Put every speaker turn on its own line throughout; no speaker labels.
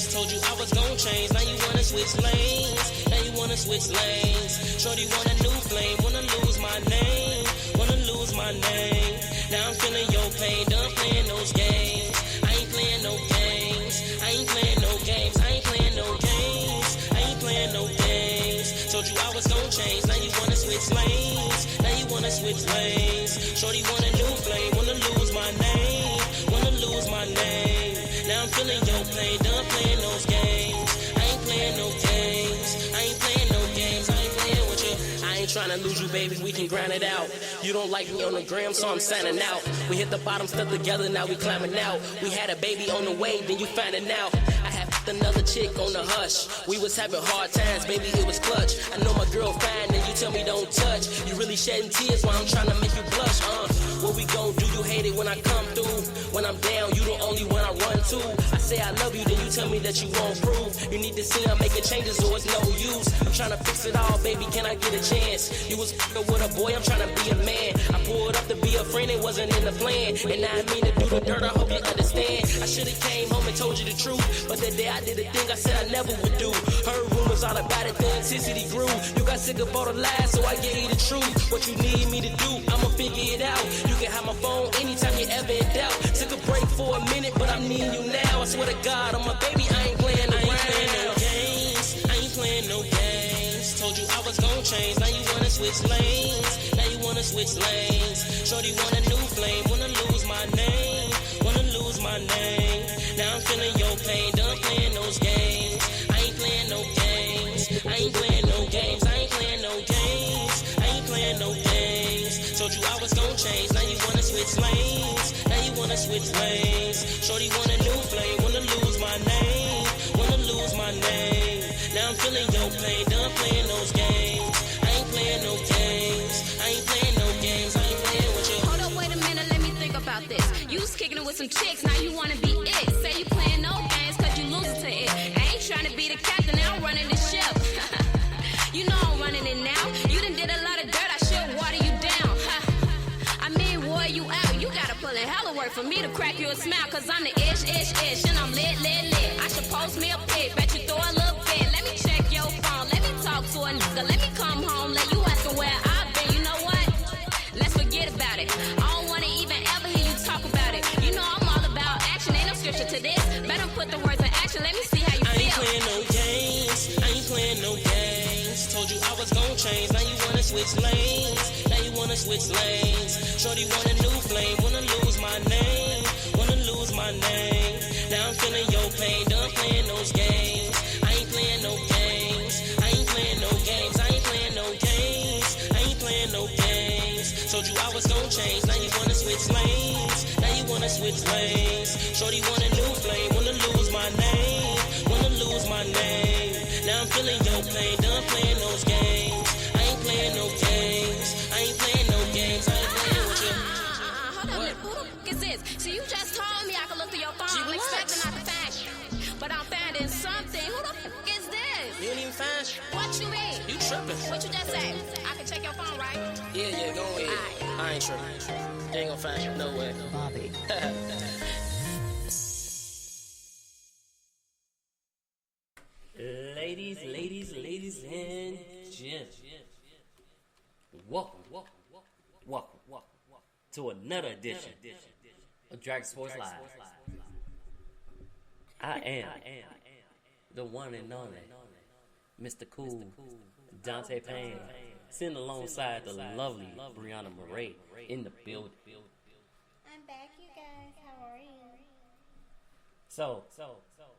games. Told you I was gon' change, now you wanna switch lanes. Now you wanna switch lanes. Shorty want a new flame, wanna lose my name. Wanna lose my name. Now I'm feeling your pain, done playing those games. I ain't playing no games. I ain't playing no games. I ain't playing no games. I ain't playing no games. Told you I was gon' change, now you wanna switch lanes. Now you wanna switch lanes. Shorty want a new flame, wanna lose my name. Wanna lose my name. Now I'm feeling your pain, done playing those games. I ain't playing no games. I ain't playing no games. I ain't playing with you. I ain't tryna lose you, baby, we can grind it out. You don't like me on the gram, so I'm signing out. We hit the bottom, stuck together, now we climbing out. We had a baby on the way, then you finding out. I had another chick on the hush. We was having hard times, baby, it was clutch. I know my girl fine, and you tell me don't touch. You really shedding tears while I'm tryna make you blush, What we gon' do, you hate it when I come through. When I'm down, you the only one I run to. I say I love you, then you tell me that you won't prove. You need to see I'm making changes or it's no use. I'm tryna fix it all, baby, can I get a chance? You was with a boy, I'm tryna be a man. I pulled up to be a friend, it wasn't in the plan. And now I mean to do the dirt, I hope you understand. I should've came home and told you the truth, but that day I did a thing I said I never would do. Heard rumors all about it, the intensity grew. You got sick of all the lies, so I gave you the truth. What you need me to do, I'ma figure it out. You can have my phone anytime you ever in doubt. Took a break for a minute, but I'm needing you now. I swear to God, I'm a baby, I ain't playing no games. I ain't playing no games. Told you I was gon' change, now you wanna switch lanes. Now you wanna switch lanes. Shorty want a new flame, wanna lose my name. Wanna lose my name. Now I'm feeling your pain, done playing those games. I ain't playing no games. I ain't playing no games. I ain't playing no games. I ain't playing no games. Told you I was gon' change, now you wanna switch lanes. Now you wanna switch lanes. Shorty want a new flame, wanna lose my name. Wanna lose my name. Now I'm feeling your pain, done playing those games. I ain't playing no games. I ain't playing no games. I ain't playing with you.
Hold up, wait a minute, let me think about this. You was kicking it with some chicks, now you wanna be it. Say you playing no games, cause you losing to it. I ain't trying to be the captain, now I'm running the ship. You know I'm running it now. You done did a lot of dirt, I should water you down. I mean, wore you out. You gotta pull in hella work for me to crack you a smile. Cause I'm the ish, and I'm lit. I should post me a pic, bet you throw a little bit. Let me check your phone, let me talk to a nigga. Let me come home, let you ask where I've been. You know what? Let's forget about it. I don't wanna even ever hear you talk about it. You know I'm all about action, ain't no scripture to this. Better put the words in action, let me see how you feel.
I ain't playing no games, I ain't playing no games. Told you I was gon' change, now you wanna switch lanes. Now you wanna switch lanes. Shorty want a new flame, wanna lose my name. Wanna lose my name. Now I'm feeling your pain, done playing those games. I ain't playing no games. I ain't playing no games. I ain't playing no games. I ain't playing no games. Told you I was gon' change, now you wanna switch lanes. Now you wanna switch lanes. Shorty want a new flame, wanna lose my name. Wanna lose my name. Now I'm feeling your pain, done playing those games. I ain't playing no games. I ain't playing no games. I ain't playing with you.
Hold up, who the f*** is this? See, you just told me I could look through your phone. I'm expecting not to find you, but I'm finding something. Who the f*** is this?
You ain't even find you.
What you mean?
You tripping.
What you just say? I can check your phone, right?
Yeah, go ahead.
Right.
I ain't tripping. You ain't gonna find you, no way.
Bobby.
Ladies and gentlemen, welcome to another edition of Dragon Sports Live. I am the one and only Mr. Cool Dante Payne, sitting alongside the lovely Brianna Murray in the building.
I'm back, you guys. How are you?
So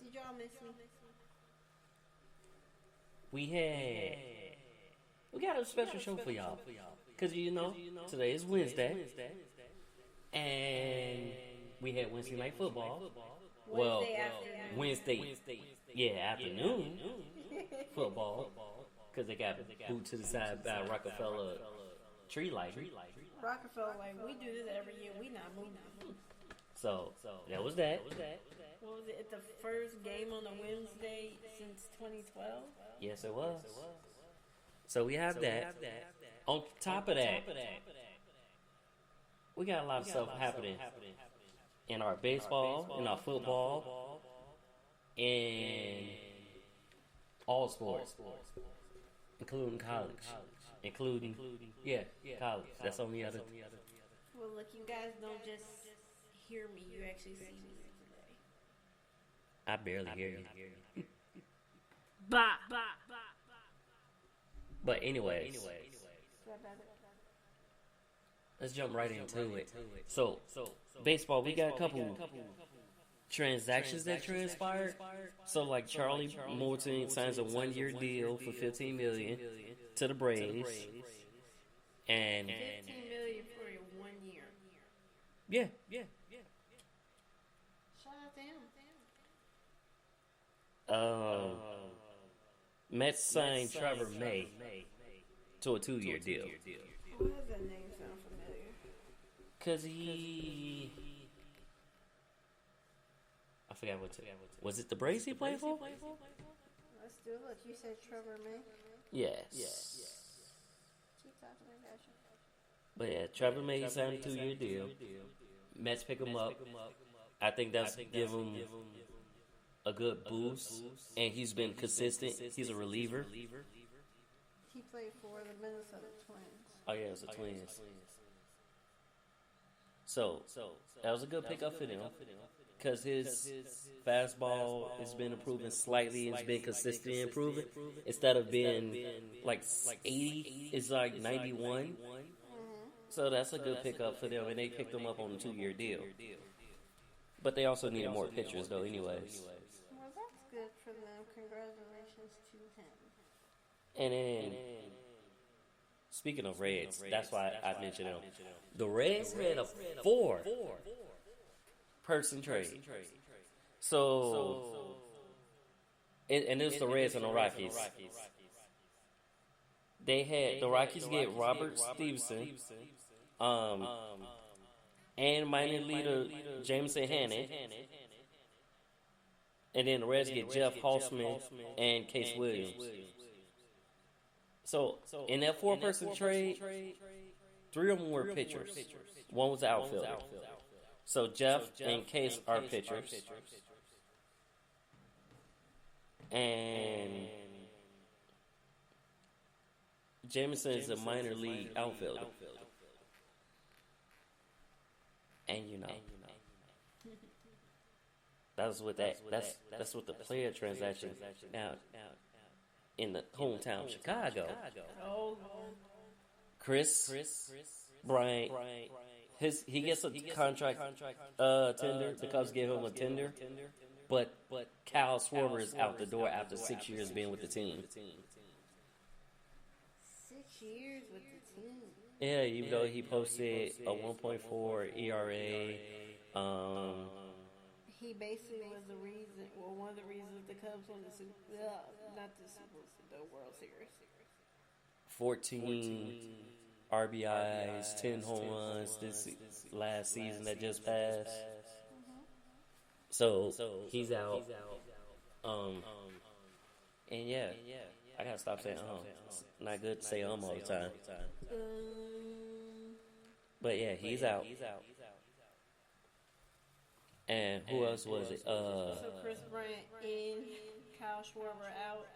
Did y'all miss me?
we got a special show for y'all, because you know today is Wednesday, and we had Wednesday night football. Wednesday afternoon football, because they got booed to the side by Rockefeller tree lighting.
Rockefeller, like, we do this every year. We not moving.
So that was that.
What was it? The first game on a Wednesday since 2012?
Yes, it was. So we have that. On top of that, we got a lot of stuff happening in our baseball, in our football, and All sports. Including college. Including college. That's on the other.
Well, look, you guys don't just hear me, you actually see me today.
I barely hear you.
Bah!
But anyways, let's jump right into it. So, baseball, we got a couple transactions that transpired. So, like Charlie Morton signs a 1-year deal for $15 million to the Braves, and
$15 million for your 1 year.
yeah.
Shout out to him.
Mets signed Trevor May to a 2-year deal.
Why does that name sound familiar?
Cause I forgot what. Was it the Braves he played for?
Let's do it. Look, you said Trevor May.
Yes.
Keep talking, I got you.
But yeah, Trevor May signed a 2-year deal. Mets pick him up. I think that's give him a good boost, and he's been consistent. He's a reliever.
He played for the Minnesota Twins.
Oh yeah, it was the Twins. So that was a good pickup for them because his fastball has been improving slightly. It's been consistently improving. Instead of being like 80, it's like 91. So that's a good pickup for them, and they picked him up on a 2-year deal. But they also needed more pitchers, though, anyways.
Well, that's good for them. Congratulations to him.
And then, speaking of Reds, that's why I mentioned them. The Reds had a 4-person trade. So, and this is the Reds and the Rockies. They had the Rockies get Robert Stephenson, and minor leader Jameson Hannah, and then the Reds get Jeff Hoffman and Case Williams. So in that 4-person trade, 3 of them were pitchers. One was the outfielder. So Jeff and Case are pitchers, and Jameson is a minor league outfielder. And that's what that's what the player transaction now in the hometown of Chicago. Kris Bryant, he gets a contract tender because gave him a tender, but Kyle Schwarber is out the door after 6 years being with the team.
6 years with the team.
Yeah, even though he posted a 1.4 ERA.
He basically was the reason, one of the reasons the Cubs won the World Series.
14 RBIs, 10 home runs this last season that just passed. So he's out. And yeah, I gotta stop saying It's not good to say all the time. But yeah, he's out. And who else was it?
So Kris Bryant in, Kyle Schwarber out.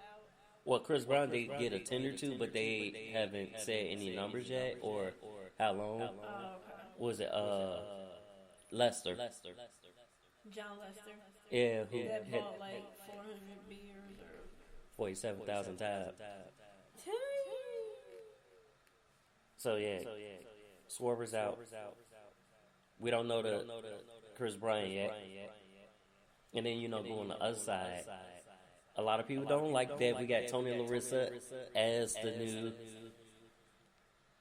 Well, Kris Bryant they get a tender to, but they haven't said any numbers yet or how long.
Okay.
Was it Lester?
John Lester.
Yeah, who
that
had
bought like 400 beers or
47,000 times. So yeah, Schwarber's out. We don't know the Kris Bryant yet. And then go on the other side. A lot of people don't like that. We got Tony La Russa as the new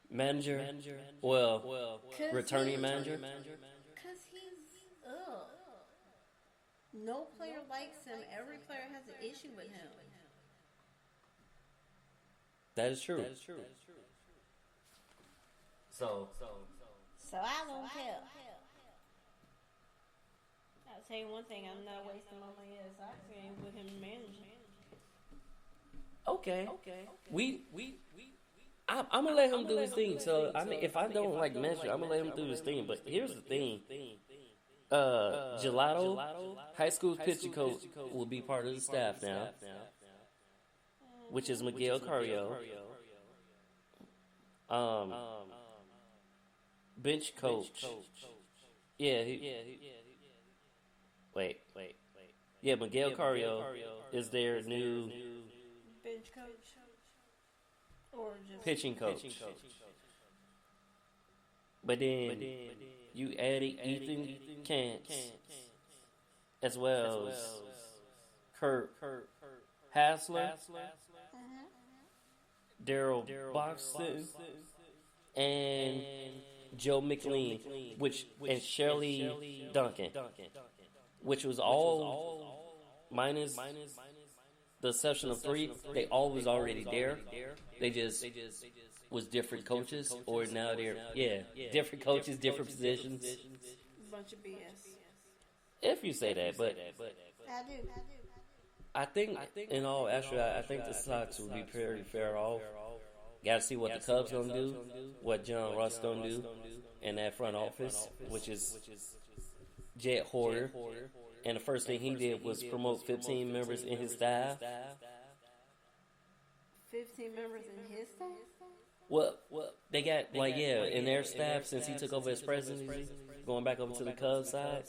manager. Well, returning manager.
Because he's, no player likes him. Every player has an issue with him.
That is true. So
I don't care. I'll tell you one thing, I'm not wasting my money at a Sox game with him managing.
Okay. I'm gonna let him do his thing. So I mean, if I don't like manager, I'm gonna let him do his thing. But here's the thing: Giolitos, high school pitching coach, will be part of the staff now. which is Miguel Cairo. Bench coach. Yeah. Wait. Yeah, Miguel Cairo is their new
bench coach or just
pitching coach. But then you added Ethan Katz as well as Curt Hasler, Daryl Boxton, and Joe McEing, and Shelley Duncan, which was all minus the exception of 3. They all was already there. They just was different coaches, or now they're different coaches, different positions.
Bunch of BS.
If you say that, but
I do.
I think in all actually, I think the Sox will be pretty fair off. Got to see what the Cubs gonna do, what John Ross gonna do in that front office, which is Jet Hoarder. And the first thing he did was promote 15 members in his staff.
15 members in his staff?
Well, they got in their staff since he took over as presidency, going back over to the Cubs side.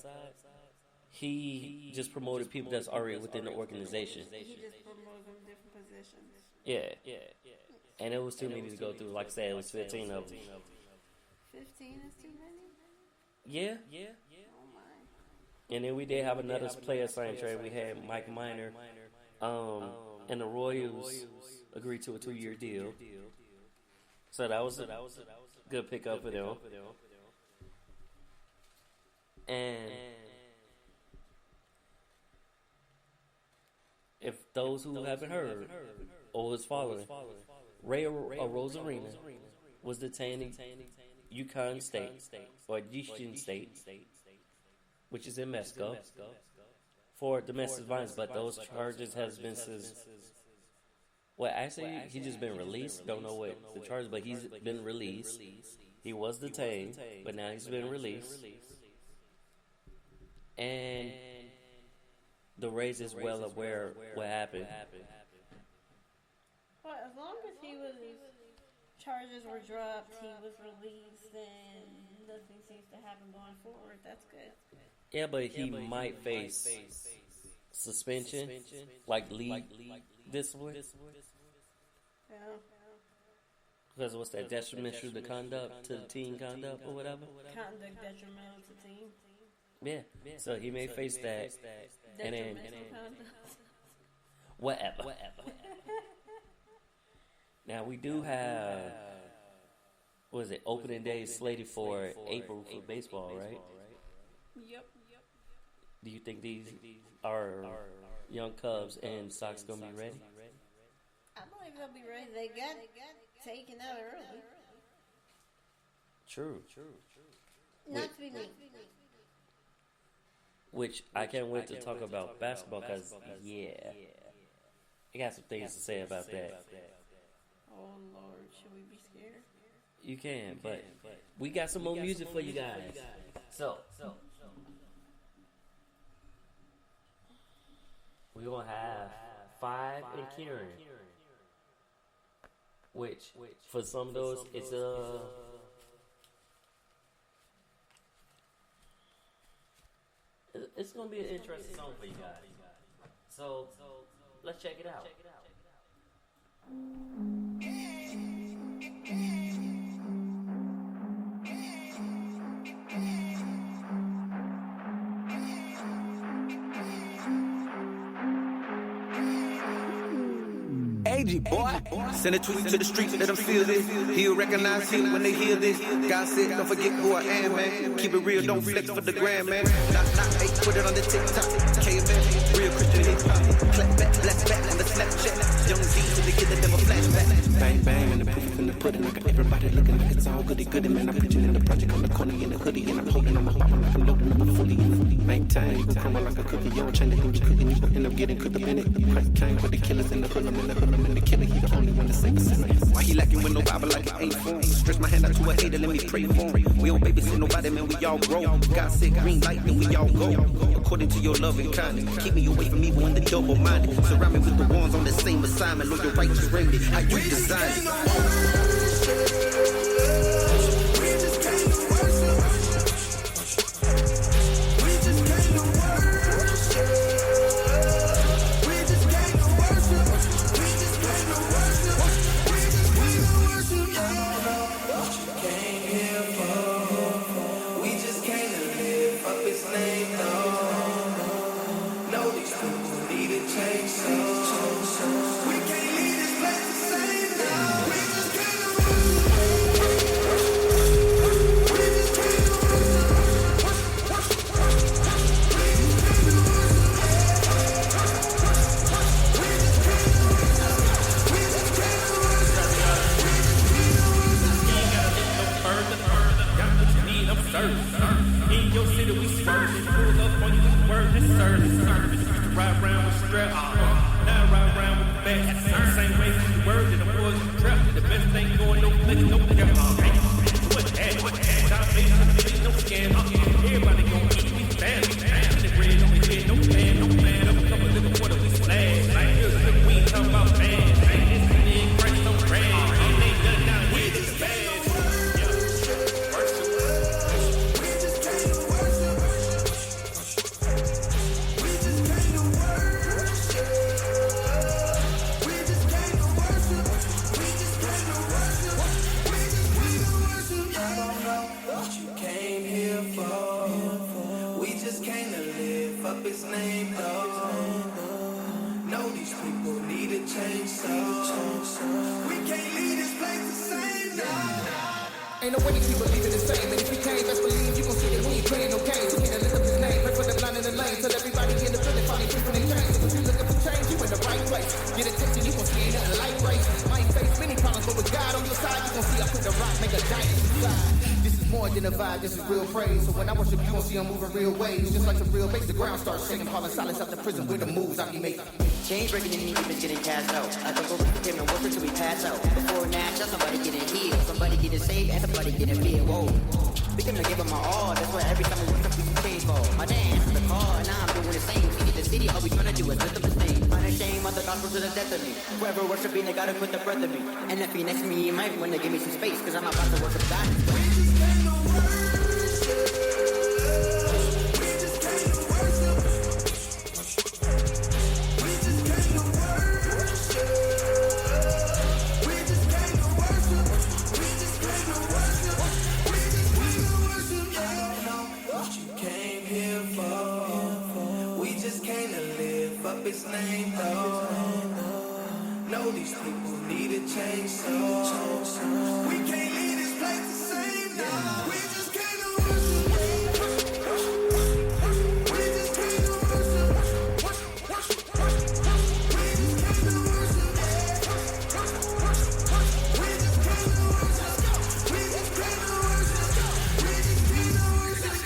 He just promoted people that's already within the organization.
He just promoted them different positions.
Yeah. And it was too many to go through. Like I said, it was 15 of them.
15 is too many?
Yeah.
Oh my.
And then we did have another player sign trade. We had Mike Minor, and the Royals agreed to a 2-year deal. So that was a good pickup for them. And if those who haven't heard or was following, Ray Arozena was detained Yucatán State, or Yucatán State, which is in Mexico, for domestic violence, but those charges has been since. Well, actually, he's just been released. Don't know what the charge, but he's been released. He was detained, but now he's been released. And the Rays is well aware what happened.
Well, as long as charges were dropped, he was released, and nothing seems to happen going forward. That's good.
Yeah, but he might face suspension, like league discipline.
Yeah.
Because what's that, detrimental to conduct, to team conduct or whatever?
Conduct detrimental to team.
Yeah. So he may face that. And then whatever. Now we do have, what is it, opening day slated for April for baseball, right?
Yep.
Do you think these are young Cubs and Sox gonna be ready?
I believe they'll be ready. They got taken out early.
True.
Not to be me.
Which I can't wait to talk about basketball because, I got some things to say about that.
Oh, Lord. Should we be scared?
You can, but we got some more music for you guys. So we're going to have 5 and Kieran. Which, for some of those, it's it's going to be an interesting song for you guys. So let's check it out.
AG boy, send a tweet to the streets, let them feel this. He'll recognize him when they hear this. God said, don't forget who I am, man. Keep it real, don't flex for the gram, man. Not, put it on the TikTok. KMF, real Christian hip hop. Clap back, blast back on the Snapchat. Young Z to the kid that never flashback. Bang, bang, and the proof in the pudding. I got everybody looking like it's all goody, man. I'm pitching in the project on the corner in the hoodie. And I'm holding on my bottom like I'm loading up fully. Maintain, crumble like like a cookie. You don't change the thing you cooking, you gon' end up getting cooked up in it. Christ came with the killers in the hoodlum, and the killer, he the only one to save a sinner. Why he lacking with no Bible like it ain't for him? Stretch my hand out to a hater, let me pray for him. We don't babysit nobody, man, we all grow. God said green light, then we all go. According to your love and kindness, keep me away from evil and the double-minded. Surround me with the ones on the same assignment. Lord, your righteous remedy, how you design it.
Ain't no way these people leave it the same. And if you can't, best believe you gon' see that we ain't playing no games. You can't lift up his name, pray for the line in the lane. Tell everybody in the building, finally free from their chains. If you looking for change, you in the right place. Get attention, you gon' see ain't nothing like race. Might face many problems, but with God on your side, you gon' see I put the rock, make a giant slide. This is more than a vibe, this is real praise. So when I worship, you gon' see I'm moving real ways. Just like the real bass, the ground starts shaking. Calling silence out the prison with the moves I be making.
Change breaking in demons getting cast out. I can go with him and work until we pass out. Before natural, somebody getting healed, somebody getting saved, and somebody getting filled. Whoa. We gonna give them my all. That's why every time we work up, we change for. My dance is the call, and now I'm doing the same. See the city, all we tryna do is lift up his name. Unashamed of the gospel to the death of me. Whoever worshiping, they gotta put the breath of me. And if he next to me, he might wanna give me some space, cause I'm about to worship God.
His name, though. Know these people need a change, so we can't leave this place the same now. We just came to worship. We just came to worship. We just came to worship. We just came to worship. We just came to worship. We just came to worship.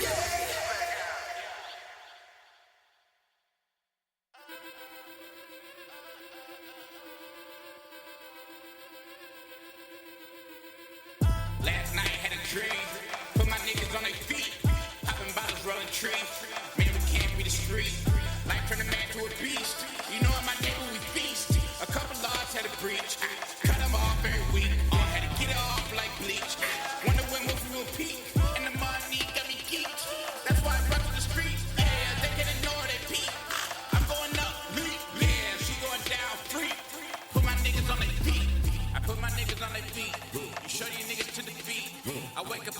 Last night had a dream, put my niggas on their feet, popping bottles, rolling trees. Man, we can't be the street. Life turned a man to a beast. You know in my neighborhood we feast. A couple laws had a breach. Cut them off every week. Had to get it off like bleach. Wonder when we will peak. And the money got me geeked. That's why I run to the streets. Yeah, they can ignore they peak. I'm going up, leap. Yeah, she going down, free. Put my niggas on their feet. I put my niggas on their feet. You show these niggas to the beat. I wake up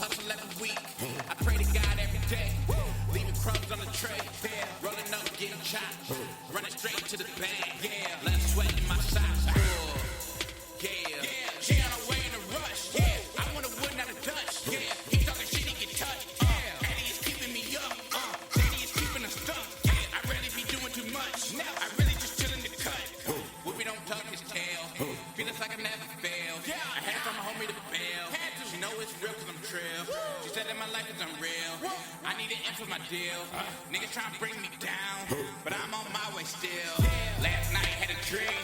need an end for my deal. Niggas trying to bring me down, but I'm on my way still. Last night had a dream,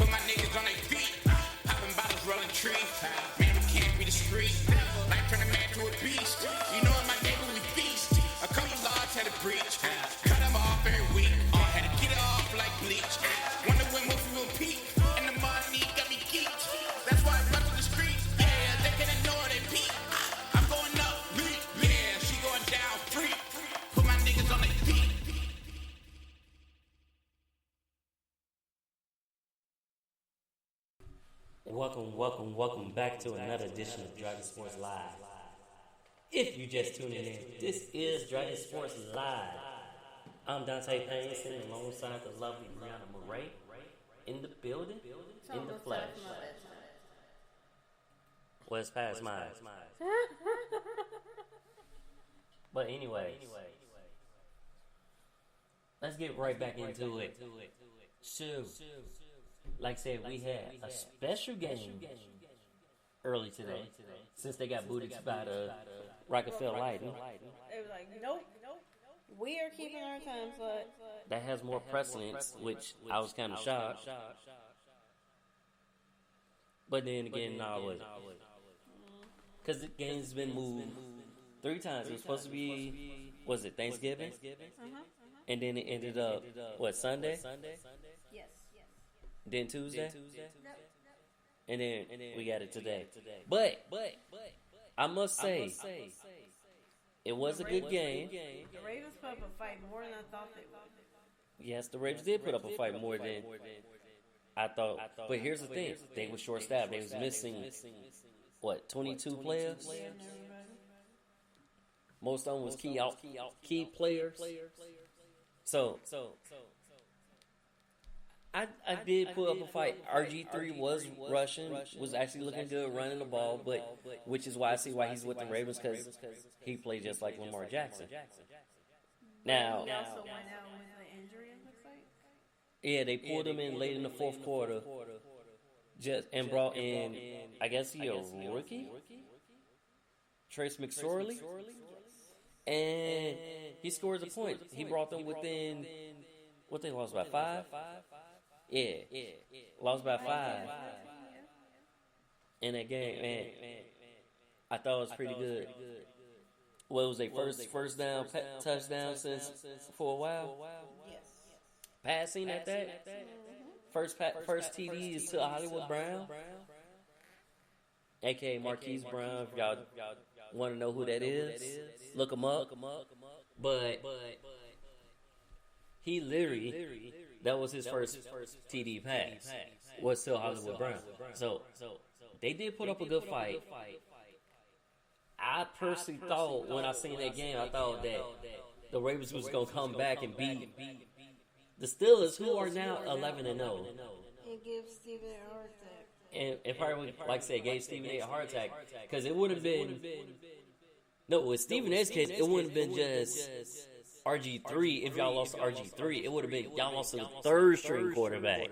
put my niggas on their feet. Popping bottles, rolling trees. Man, we can't be the street. Life turn a man to a beast. You know in my neighborhood we feast. A couple large had a breach. Cut them off every week. Had to get it off like bleach. Wonder when Wolfie will peak. And the money got me geeked. That's why I run to the streets. Yeah, they can ignore they peak. I'm going up, yeah, she going down, free. Put my niggas on their feet.
Welcome back to another edition of Dragon Sports Live. If you just tuning in, this is Dragon Sports Live. I'm Dante Payne, sitting alongside the lovely Brianna Murray in the building, in the flesh. Well, it's past mine. But anyway, let's get right back into it. So, like I said, we had a special game early today, since they got booted by the Rockefeller Lightning.
They were like, nope. We are keeping our time slot.
That has more precedence, which I was kind of shocked. But then again, no, I wasn't. Because the game's been moved 3 times. It was supposed to be, was it Thanksgiving? And then it ended up, what, Sunday?
Yes.
Then Tuesday? And then we got it today. But I must say, it was a good game.
The Ravens put up a fight more than I thought they would.
Yes, the Ravens did put up a fight more than I thought. But here's the thing. They were short-staffed. They was missing, what, 22 players? Most of them was key players. So I did put up a fight. RG3 was rushing, was actually looking good, running the ball, but which is why I see why he's with the Ravens, because he played just like Lamar Jackson. Now,
He also went out with an injury, it looks like.
Yeah, they pulled him in late in the fourth quarter, and brought in, I guess he a rookie, Trace McSorley, and he scores a point. He brought them within, what they lost by 5? Yeah, lost by 5 in that game, man. I thought it was pretty good. What was their first down touchdown since for a while?
Yes.
Passing at that. First TD is to Hollywood Brown, aka Marquise Brown. If y'all want to know who that is, look him up. But he literally, that was his first TD pass, was to Hollywood Brown. So they did put up a good fight. I personally thought, when I seen that game, I thought that the Ravens was going to come back and beat the Steelers, who are now 11-0.
And give Stephen a heart attack.
And probably, like I said, gave Stephen A heart attack, because it would have been, no, with Stephen A's case, it wouldn't have been just RG3. If y'all lost to RG3, it would have been y'all lost to the third string quarterback.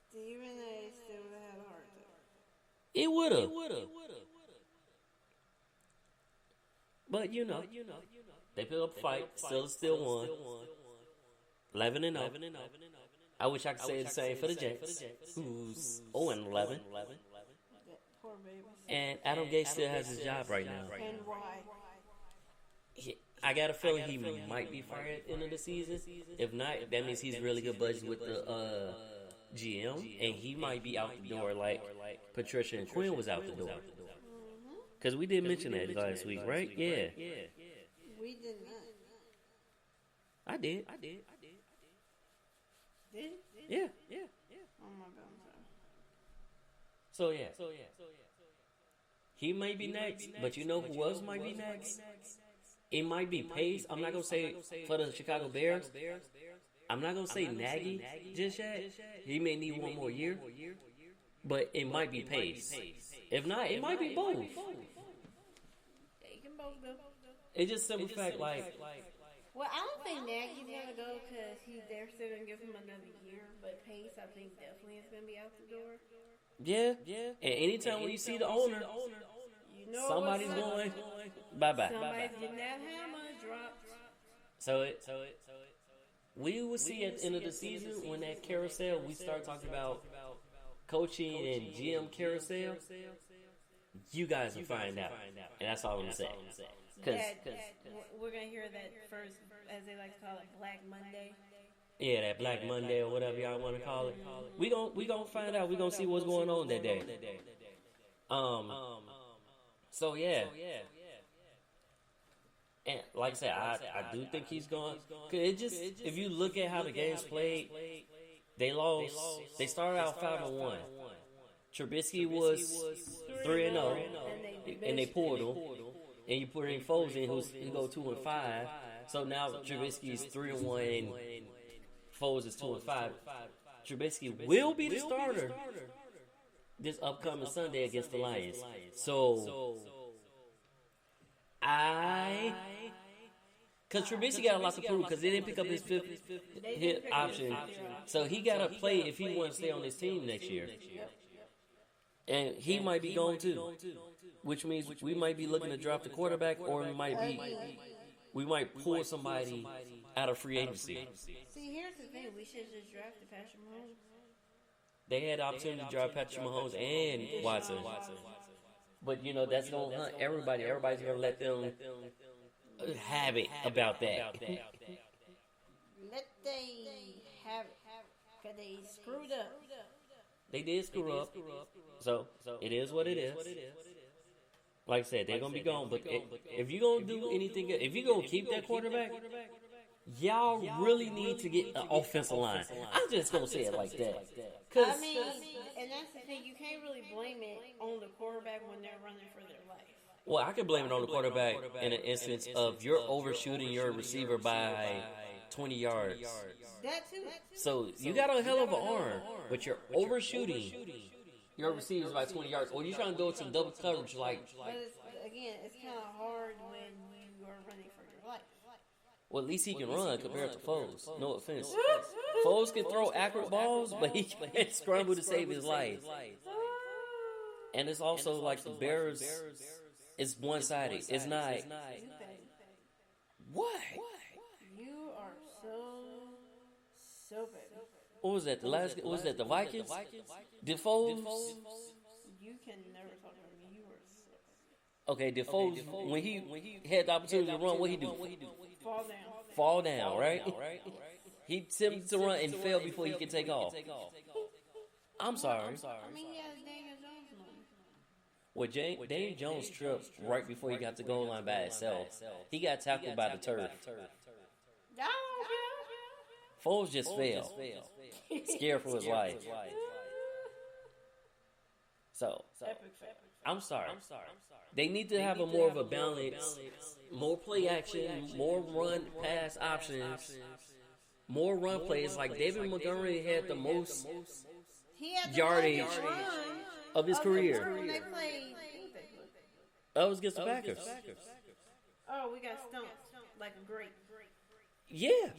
Stephen A still would have had a heart attack.
It would have. But you know, they put up a fight. Still won. 11-0. I wish I could say the same for the Jets, who's 0-11.
Poor baby.
And Adam Gase still has his job right now.
And why?
I got a feeling he might be fired at the end of the season. If not, that means he's really good budget with the GM, and he might be out the door like Patricia and Quinn was out the door. Because we did mention that last week, right? Yeah.
We did not.
I did.
Did?
Yeah.
Oh my God, I'm sorry.
So yeah. He may be next, but you know who else might be next? It might be Pace. I'm not going to say for the Chicago Bears. I'm not going to say Nagy just yet. He may need one more year. But it might be Pace. If not, it might be both.
Yeah, you can both go.
It's just simple fact, like...
Well, I don't think Nagy's going to go because they're still going to give him another year. But Pace, I think, definitely is going to be out the door.
Yeah. And anytime when you see the owner...
You
Somebody's going. Bye-bye.
Somebody's getting that hammer dropped.
We will see at the end of the season when that carousel, we start talking about coaching and GM carousel. You guys will find out. And that's all I'm going to say.
We're going to hear that first, as they like to call it, Black Monday.
Yeah, that Black Monday or whatever y'all want to call it. We gonna find out. We gonna see what's going on that day. So yeah. And like I said, I do think he's going. Cause it just, if you look at how the games played, they lost. They started out 5-1. Trubisky was 3-0, and they pulled him. And you put in Foles in, who go 2-5. So now Trubisky is 3-1, and Foles is 2-5. Trubisky will be the starter this upcoming Sunday against the Lions. So because Trubisky got a lot to prove because they didn't pick up his fifth hit option. So he got to play if he wants to stay on this team next year. And he might be gone too, which means we might be looking to drop the quarterback, or we might pull somebody out of free agency.
See, here's the thing: we should just draft Patrick Mahomes.
They had the opportunity to draft Patrick Mahomes and Watson, but that's gonna hunt everybody. Everybody's gonna let them have it about that.
Let they have it, cause they screwed up.
They did screw up. So it is what it is. Like I said, they're going to be gone. But if you're going to do anything, if you're going to keep that quarterback, y'all really need to get an offensive line. I'm just going to say it like that.
I mean, and that's the thing. You can't really blame it on the quarterback when they're running for their life.
Well, I can blame it on the quarterback in an instance of you're overshooting your receiver by 20 yards.
That too.
So you got a hell of an arm, but you're overshooting your receivers by 20 yards, or you're trying to go to double coverage like.
But it's kind of hard when you are running for your life.
Well, at least he can run compared to Foles. No offense. Foles can throw accurate balls, but he can't scramble to save his life. And it's also like the Bears. It's one-sided. It's not. What?
You are so bad.
What was that? What was that? The Vikings? Did Foles?
You can never talk about me. You were so bad.
Okay, did Foles, when he had the opportunity to run, what he do? Fall down, right? He attempted to run and fell before he could take off. I'm sorry.
I mean, he has Daniel Jones money.
Well, Daniel Jones tripped right before he got to goal line by himself. He got tackled by the turf. Foles just fell. Scared for his life. So, I'm sorry. They need to have more of a balance, more play action, more run pass options, more run plays. Like David Montgomery had the most yardage of his career. That was against the Packers.
Oh, we got stumped like a grape.
Yeah.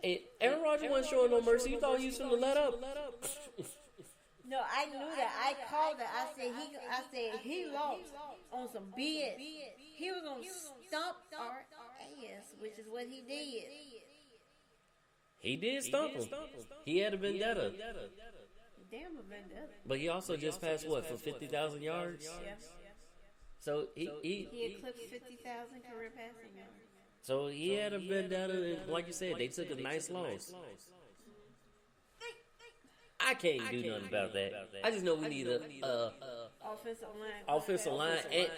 And Aaron Rodgers wasn't showing no mercy. You thought he was going to let up?
No, I knew that. I called it. I said he lost on some BS. He was going to stomp our ass, which is what he did.
He did stomp him. He had a vendetta.
Damn a vendetta.
But he also just passed, what, for 50,000 yards?
Yeah.
So he
eclipsed 50,000 career passing yards.
So he had a vendetta, and like you said, they took a nice loss. I can't do nothing about that. I just know we need a offensive line. And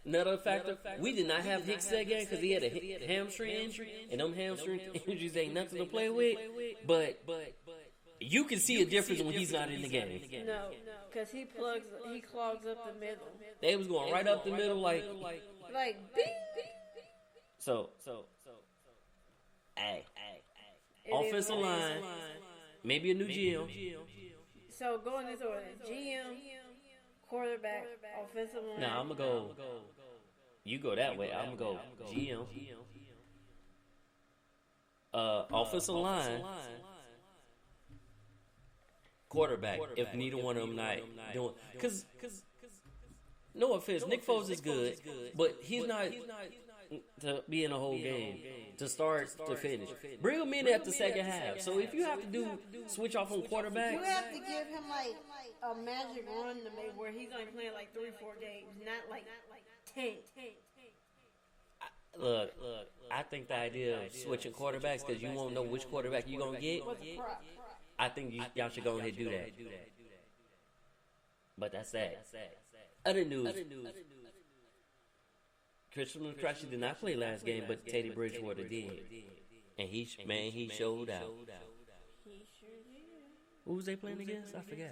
another factor, we did not have Hicks that game because he had a hamstring injury, and them hamstring injuries ain't nothing to play with. But you can see a difference when he's not in the game.
No, because he clogs up the middle.
They was going right up the middle like
bing.
So, offensive line, maybe a new GM.
So going this order: GM, quarterback, offensive line.
Nah, I'm gonna go. You go that way. I'm gonna go GM. Offensive line, quarterback. If neither one of them not doing, because No offense, Nick Foles is good, but he's not to be in a whole game to start to finish. Bring him in at the second half. So if you have to switch off on quarterback,
you have to give him like a magic run to make where he's only playing like 3-4 games, not like 10.
Look, I think the idea of switching quarterbacks because you won't know which quarterback you're going to get, I think y'all should go ahead and do that. But that's sad. Other news. Christian McCrashy did not play last game, but Teddy Bridgewater did. And he showed out.
He sure did.
Who was they playing against? I forgot.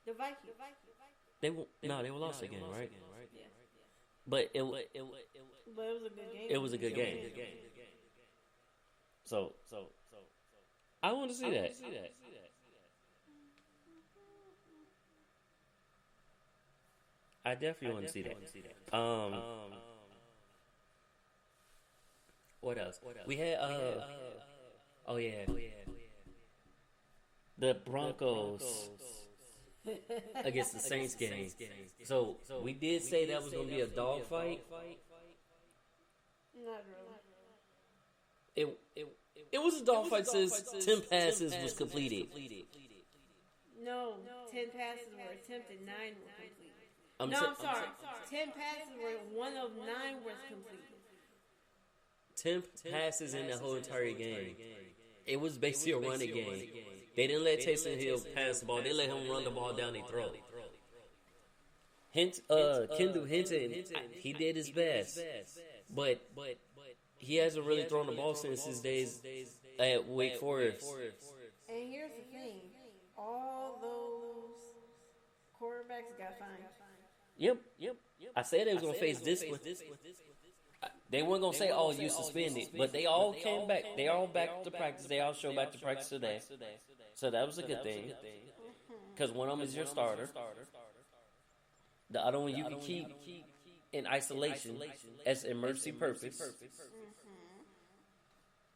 The Vikings.
They were lost again, right?
Yeah.
But it was
a good game.
It was a good game. So I want to see that. I definitely want to see that. What else? We had the Broncos against the Saints game. So we did say that was going to be a dogfight.
Not really.
It was a dogfight since 10 passes was completed.
No, 10 passes were attempted, 9 were completed. I'm sorry. 10 passes were 1 of 9 was completed.
10 passes in the whole entire game. It was basically a running game. They didn't let Taysom Hill pass the ball. They let him run the ball down their throat. Kendall Hinton, he did his best. But he hasn't really thrown the ball since his days at Wake Forest.
And here's the thing. All those quarterbacks got fined.
Yep. I said they was going to face discipline. They weren't going to say, oh, you suspended. But they all came back. They all back to practice. They all showed back to practice today. So that was a good thing. Because one of them is your starter. The other one you can keep in isolation as emergency purpose.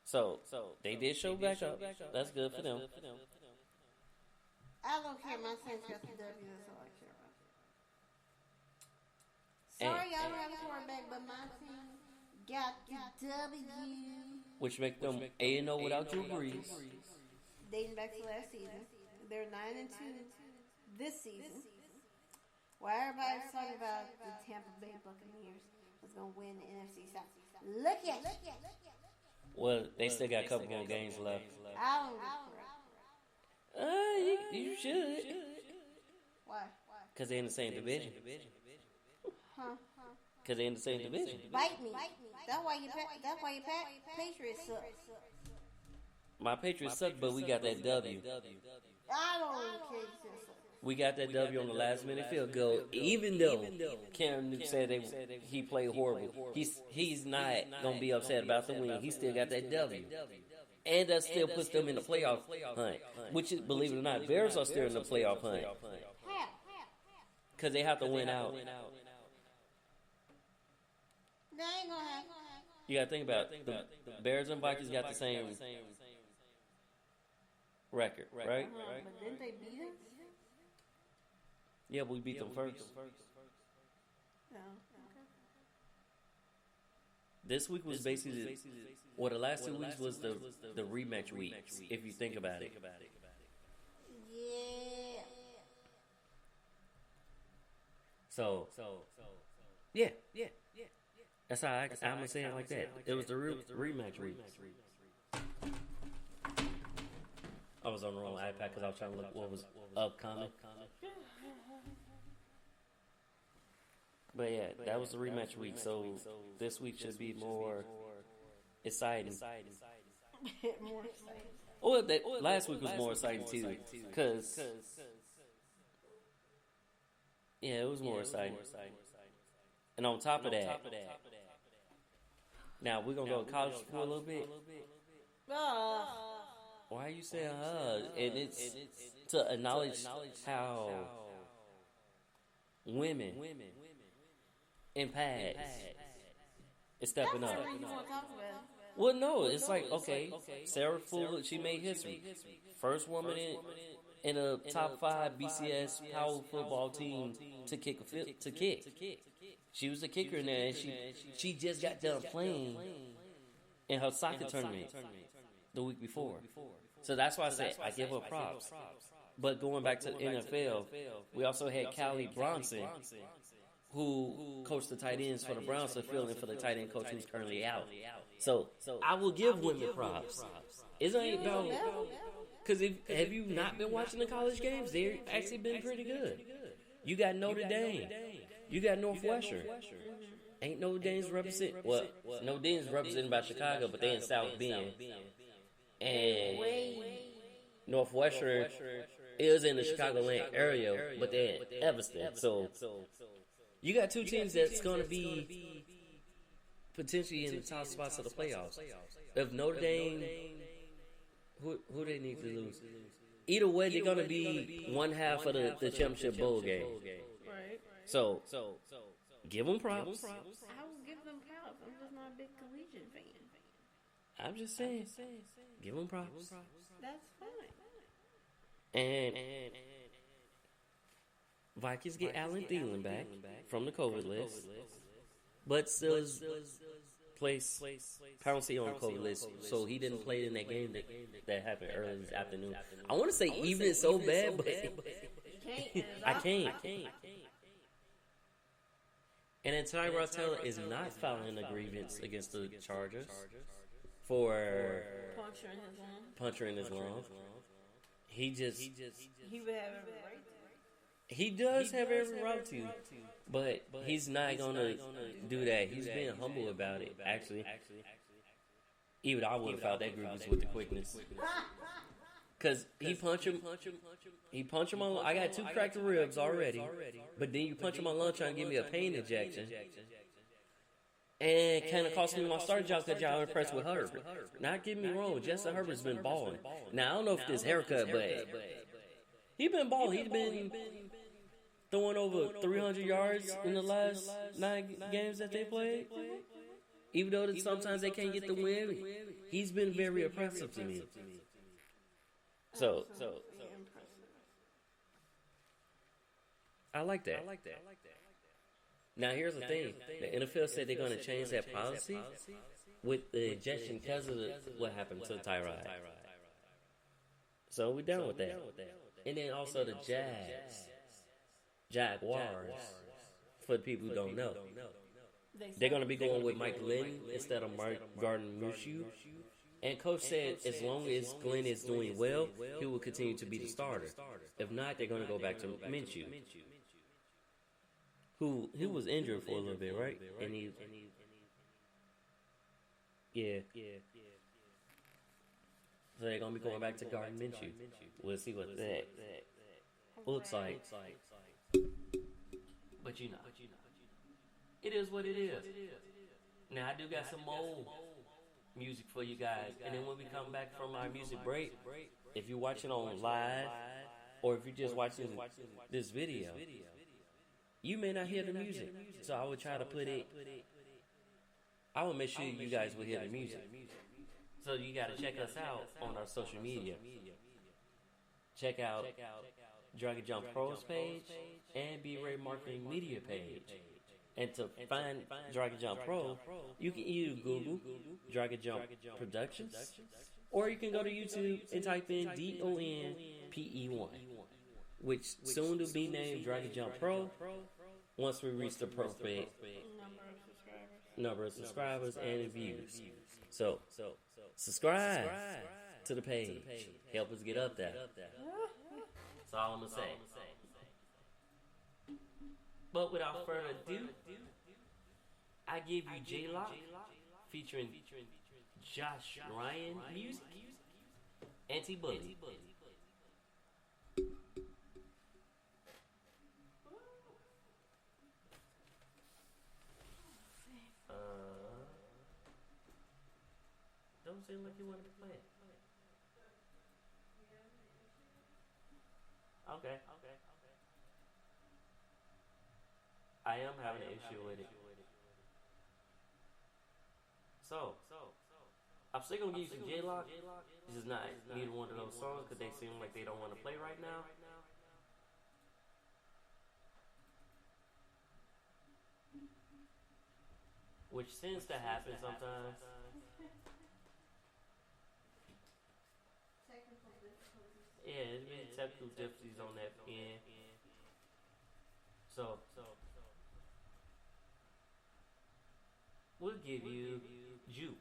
So they did show back up. That's good for them.
I don't care. My Saints got the W. That's all I care about. Sorry, I don't have a quarterback, but my team got the W.
Which make them 8-0 without Drew Brees.
Dating back to last season. They're 9-2 this season. While everybody's talking about the Tampa Bay Buccaneers was going to win the NFC South. Look at it.
Well, they still got a couple more games left.
I don't agree.
You should.
Why?
Because they're in the same division.
Huh?
Because they're in the same division.
Bite me. That's why your Patriots suck.
My Patriots suck, but we got that W.
I don't care.
We got that W on the last minute field goal, even though Cam Newton said he played horrible. He's not going to be upset about the win. He still got that W. And that still puts them in the playoff hunt. Which, believe it or not, Bears are still in the playoff hunt. Because they have to win out.
That ain't going to happen.
You got to think about it. The Bears and Vikings got the same record, right?
But didn't they beat us?
Yeah, we beat them first.
No.
This week was basically, the last 2 weeks was the rematch week, if you think about it.
Yeah.
So, yeah. That's how I'm going to say it like that. It was the rematch week. I was on the wrong iPad because I was trying to look what was upcoming. But yeah, that was the rematch week. So this week should be more exciting.
More exciting.
Well, last week was more exciting too, because it was more exciting. And on top of that, now we're gonna go to college for a little bit. Why are you saying And it's to acknowledge how women in pads is stepping up.
Well,
no, it's like, okay, Sarah Fuller, she made history. First woman in a top 5 BCS power football team to kick. She was a kicker in there, and she just got done playing in her soccer tournament the week before. So that's why I said I give her props. But going back to NFL, we also had Callie Bronson, who coached the tight ends for the Browns, so filling in for the tight end coach who's currently out. So I will give women props. It ain't about, because have you not been watching the college games? They've actually been pretty good. You got Notre Dame. You got Northwestern. Ain't Notre Dame's represent. Well, Notre Dame's represented by Chicago, but they in South Bend. And Northwestern is in the Chicagoland area, but they're in Evanston. So you got two teams that's going to be potentially in the top spots of the playoffs. If Notre Dame, who they need to lose? Either way, they're going to be one half of the championship bowl game.
Right.
So give them props.
I will give them props. I'm just not a big collegiate fan.
I'm just saying. Give them props.
That's fine.
And Vikings get Alan Thielen back from the COVID list, but still place Pouncey on the COVID list, so he didn't play in that game that happened early this afternoon. I want to say even it's so bad, but I can't. And then Tyrod Taylor is not filing a grievance against the Chargers for puncturing his lung. He would have every right to. He does have every right to, but he's not gonna do that. He's being humble about it. Actually, even I would have filed that grievance with the quickness, cause he punched him. He punched him on. I got 2 cracked ribs already, but then you punch him on lunch trying to give me a pain injection. And kind of cost me my starting job because y'all impressed with Herbert. Not getting me wrong, Justin Herbert's been balling. Now, I don't know if this haircut, but he been balling. He's been throwing over 300 yards in the last 9 games that they played. Even though sometimes they can't get the win, he's been very impressive to me. So I like that. Now, here's the thing. The NFL said they're going to change that policy with the ejection because of what happened to Tyrod. So we're done with that. And then also the Jaguars, for the people who don't know. They're going to be going with Mike Glenn instead of Mark Gardner-Minshew. And Coach said as long as Glenn is doing well, he will continue to be the starter. If not, they're going to go back to Minshew. Who was injured for a little bit, right? And yeah. So they're gonna be going back to Gardner Minshew. We'll see what that looks like. But you know, it is what it is. Now I do got some more music for you guys, and then when we come back from our music break, if you're watching on live or if you're just watching this video, you may not hear the music, so I would try to put it. I will make sure you guys will hear the music. So you got to check us out on our social media. Check out Dragon Jump Pro's page and Be Ray Marketing Media page. And to find Dragon Jump Pro, you can either Google Dragon Jump Productions, or you can go to YouTube and type in DONPE1. Which soon to be named Dragon Jump Pro once we reach the perfect number of subscribers and views. So subscribe to the page. Help us get up there. That's all I'm going to say. But without further ado, I give you J-Lock featuring Josh Ryan music, Anti-Bully. Don't seem like you wanted to play it. Okay. I am having an issue with it. So, I'm still gonna give you some J-Lock. It's just not neither one of those songs because they seem like they don't want to play right now. Which tends to happen sometimes. Yeah, there's been technical difficulties on that pen. So we'll give you Juke.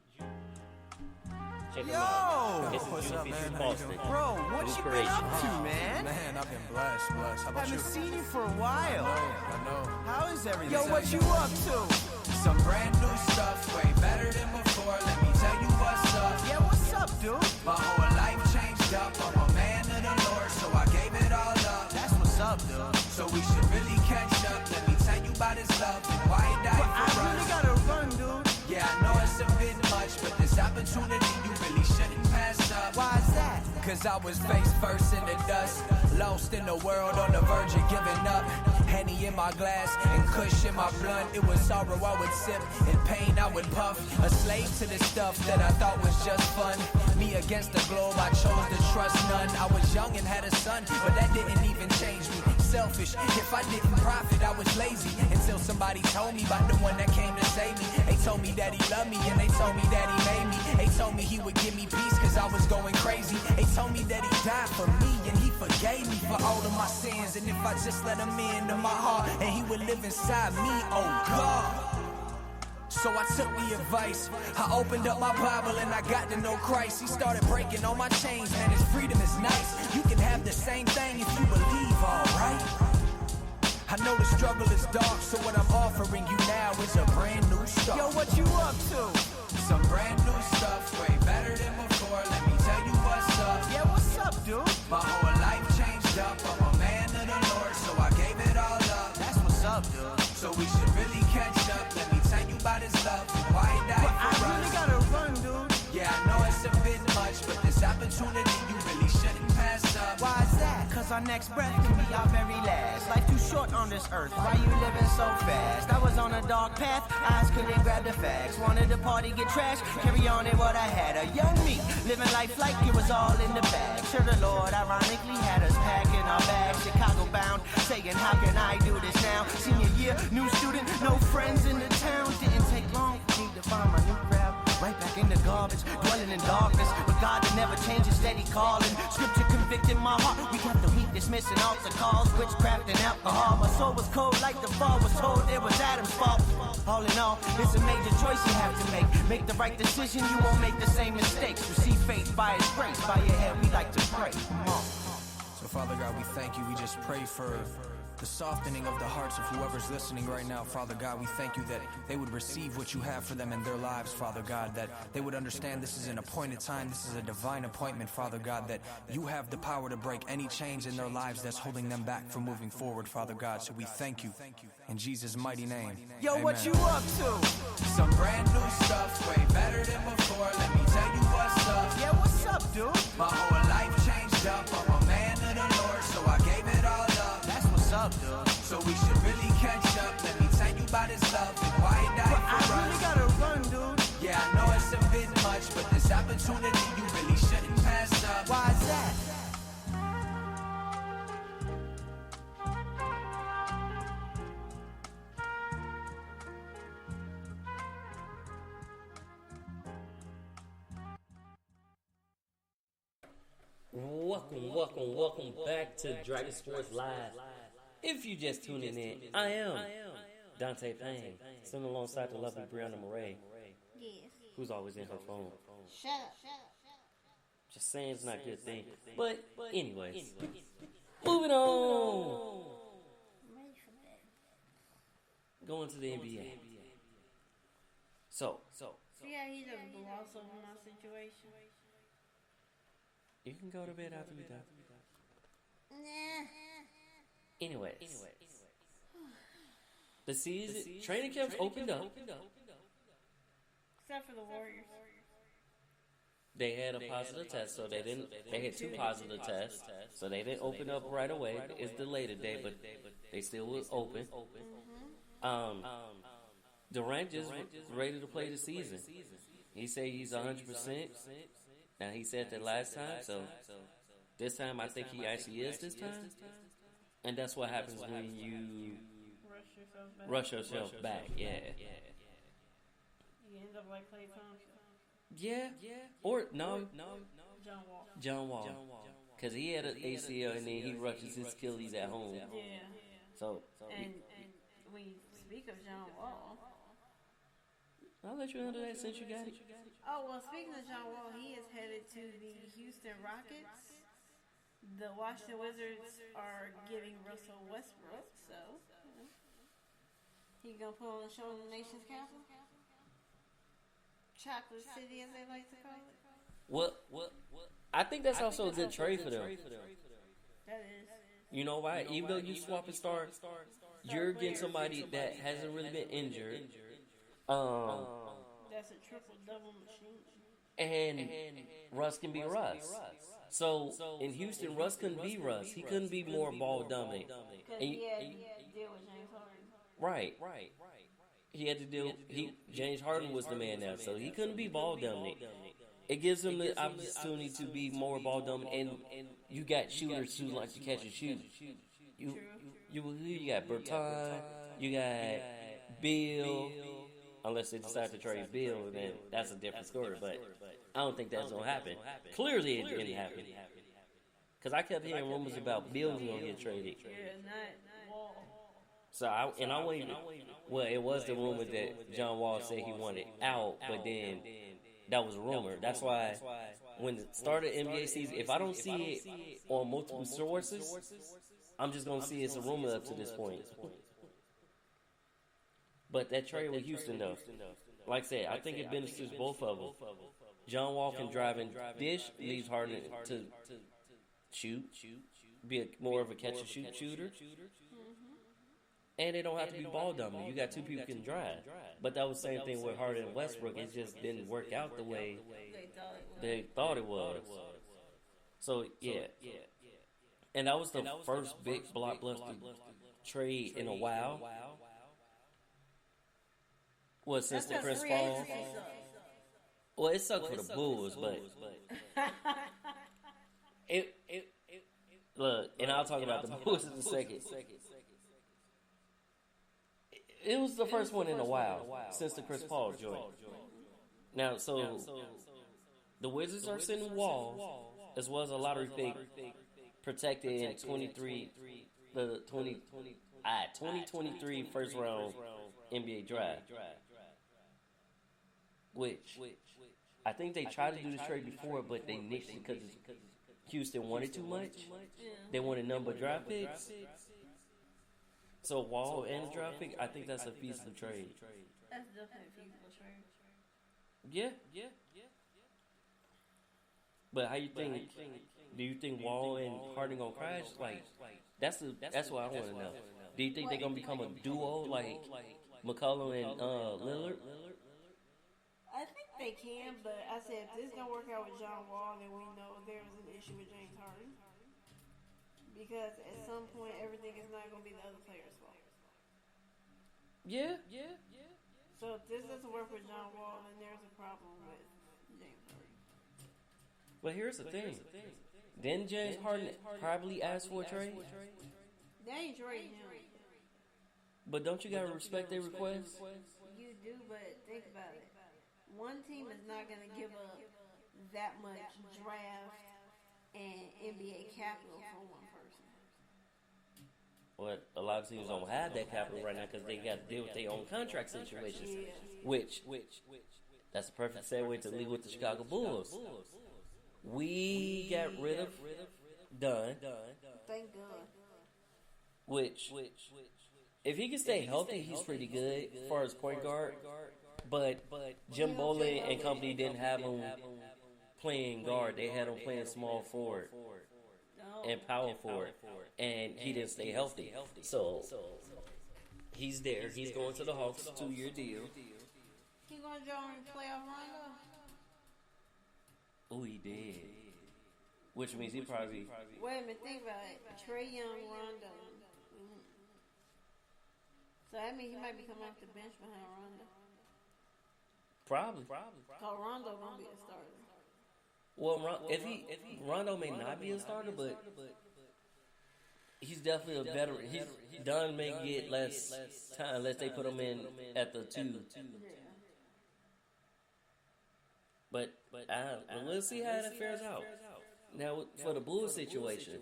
Check him out. This is Juke featuring Boston.
Bro, what you been up to, man?
Man, I've been blessed. How about you?
Haven't seen you for a while.
I know.
How is everything?
Yo, what you up to? Some brand new stuff, way better than before. Let me tell you what's up.
Yeah, what's up, dude?
My whole life changed up. I'm a man of the Lord, so I gave it all up.
That's what's up, dude.
So we should really catch up. Let me tell you about his love and why he died
But
for
I
us.
really gotta run, dude.
Yeah, I know it's a bit much, but this opportunity you really shouldn't pass up.
Why is that?
Cause I was face first in the dust, lost in the world on the verge of giving up. Henny in my glass and Kush in my blunt. It was sorrow I would sip and pain I would puff. A slave to the stuff that I thought was just fun. Me against the globe, I chose to trust none. I was young and had a son, but that didn't even change me. Selfish, if I didn't profit, I was lazy. Until somebody told me about the one that came to save me. They told me that he loved me and they told me that he made me. They told me he would give me peace cause I was going crazy. They told me that he died for me and he forgave me for all of my sins. And if I just let him into my heart and he would live inside me, oh God. So I took the advice, I opened up my Bible and I got to know Christ. He started breaking all my chains, man, his freedom is nice. You can have the same thing if you believe, alright? I know the struggle is dark, so what I'm offering you now is a brand new start.
Yo, what you up to?
Some brand new stuff, way better than before. Let me tell you what's up.
Yeah, what's up, dude?
My whole life changed up. I'm a man of the Lord, so I gave it all up.
That's what's up, dude.
So we should really catch up. Let me tell you about his love and why he died
But
for
I really
us.
gotta run, dude.
Yeah, I know it's a bit much, but this opportunity you really shouldn't pass up.
Why is that? Cause our next breath can be our very last. Life too short on this earth, why you living so fast? I was on a dark path, eyes couldn't grab the facts. Wanted to party, get trashed, carry on in what I had. A young me, living life like it was all in the bag. Sure the Lord ironically had us packing our bags. Chicago bound, saying how can I do this now? Senior year, new student, no friends in the town. Didn't take long for me to find my new crowd. Right back in the garbage, dwelling in darkness. But God that never changes, steady calling. Scripture convicting my heart. We got the weak dismissing altar calls, witchcraft and alcohol. My soul was cold like the fall was told it was Adam's fault. All in all, it's a major choice you have to make. Make the right decision, you won't make the same mistakes. Receive faith by His grace. By your head, we like to pray. Come on.
So, Father God, we thank you. We just pray for the softening of the hearts of whoever's listening right now, Father God. We thank you that they would receive what you have for them in their lives, Father God, that they would understand this is an appointed time, this is a divine appointment, Father God, that you have the power to break any chains in their lives that's holding them back from moving forward, Father God. So we thank you in Jesus' mighty name.
Yo,
Amen.
what you up to?
Some brand new stuff, way better than before. Let me tell you what's up.
Yeah, what's up, dude?
My whole life changed up. I'm a man of the Lord, so I gave it all up.
That's what's up, dude.
So we should really catch up. Let me tell you about his love and why he died
But
for
I
us.
really gotta run, dude.
Yeah, I know it's a bit much, but this opportunity you really shouldn't pass up.
Why is that?
Welcome back to Dragon Sports Live. If you just tuning in, I am Dante Payne, sitting alongside the lovely Brianna Murray,
Yes.
who's always in her phone.
Shut up.
Just saying it's not a good thing. But anyways, moving on.
I'm ready for that.
Going to the NBA. So
See how he doesn't gloss over my situation?
you can go to bed after we done.
Nah.
Anyways, the season training camps opened up.
Except for the Warriors.
They had a positive test, so they didn't. They had 2 positive tests, so they didn't open up right away. It's delayed today, but they still was open. The Rangers ready to play the season. He said he's 100%. Now, he said that last time, so this time I think he actually is this time. And that's what happens when you rush yourself back. Yeah.
You end up like Clay Thompson.
Yeah. Or, no.
John Wall.
Because he had an ACL and then he rushes his Achilles at home.
Yeah.
So
and when you speak of John Wall,
I'll let you handle that since you got it.
Oh, well, speaking of John Wall, he is headed to the Houston Rockets. The Washington Wizards are getting Russell Westbrook, so he gonna put on the show in the nation's capital? Chocolate City, as they like to call it.
What? I think that's also a good trade for them.
That is.
You know why? Even though you swap and start, you're getting somebody that hasn't really been injured.
That's a triple-double machine.
And Russ can be Russ. So, in Houston, Russ couldn't be Russ. He couldn't be more ball dominant.
Because he had to deal with James Harden.
Right. He had to deal. James Harden was the man now, so he couldn't be ball dominant. It gives him the opportunity to be more ball dominant, and you got shooters who like to catch and shoot. You got Berton, you got Bill. Unless they decide to trade Bill, then that's a different story. But I don't think that's gonna happen. Clearly, it didn't happen. Because I kept hearing rumors about Bill was gonna get traded.
Yeah, not Wall.
So I went. Well, it was the rumor that John Wall said he wanted out, but then that was a rumor. That's why when the start of NBA season, if I don't see it on multiple sources, I'm just gonna see it's a rumor up to this point. But that trade with Houston, though, like I said, I think it benefits both of them. John Wall can drive and dish, leaves Harden to shoot, be more of a catch-and-shoot shooter. And they don't have to be ball dominant. You got two people who can drive. But that was the same thing with Harden and Westbrook. It just didn't work out the way they thought it was. So, yeah. And that was the first big blockbuster trade in a while. Well, since the Chris Paul. Well, it sucked for the Bulls, but look, and I'll talk about the Bulls in a second. It was the first one in a while since the Chris Paul joint. Now, so the Wizards are sending Wall, as well as a lottery pick protected in 2023 first round NBA draft. Which I think they tried to do this trade before, but they nixed it because Houston wanted too much. They wanted number draft picks. So Wall and a draft pick, I think that's a feasible trade.
That's definitely a feasible trade.
Yeah. But how you think? Do you think Wall and Harden gonna crash? Like that's what I want to know. Do you think they're gonna become a duo like McCollum and Lillard?
I think they can, but I said if this don't work out with John Wall, then we know there was an issue with James Harden. Because at some point, everything is not going to be the other player's fault.
Yeah.
So if this doesn't work with John Wall, then there's a problem with James Harden.
But here's the thing. Didn't James Harden probably ask for a trade?
They ain't trading him.
But don't you gotta respect their request?
You do, but think about it. One team is not going to give up that much draft and NBA capital for one person.
Well, a lot of teams don't have that capital right now because they got to deal with their own contract situations. Yeah. Which that's a perfect segue to leave with the Chicago Bulls. We got rid of Dunn.
Thank God.
Which, if he can stay healthy, he's pretty good as far as point guard. But Jim Boland and company didn't have him playing guard. They had him playing small forward and power forward. And he didn't stay healthy. So he's there. He's going to the Hawks, 2-year deal.
He going to join playoff Rondo?
Oh, he did. Which means he probably...
Wait a minute, think about it. Trae Young, Rondo. So that means he might be coming off the bench behind Rondo.
Probably.
Cause Rondo gonna be a starter.
Well, if Rondo may not be a starter, but he's definitely a better. Dunn may get less time unless they put him in at the 2. But we'll see how that fares out. Now for the Bulls situation,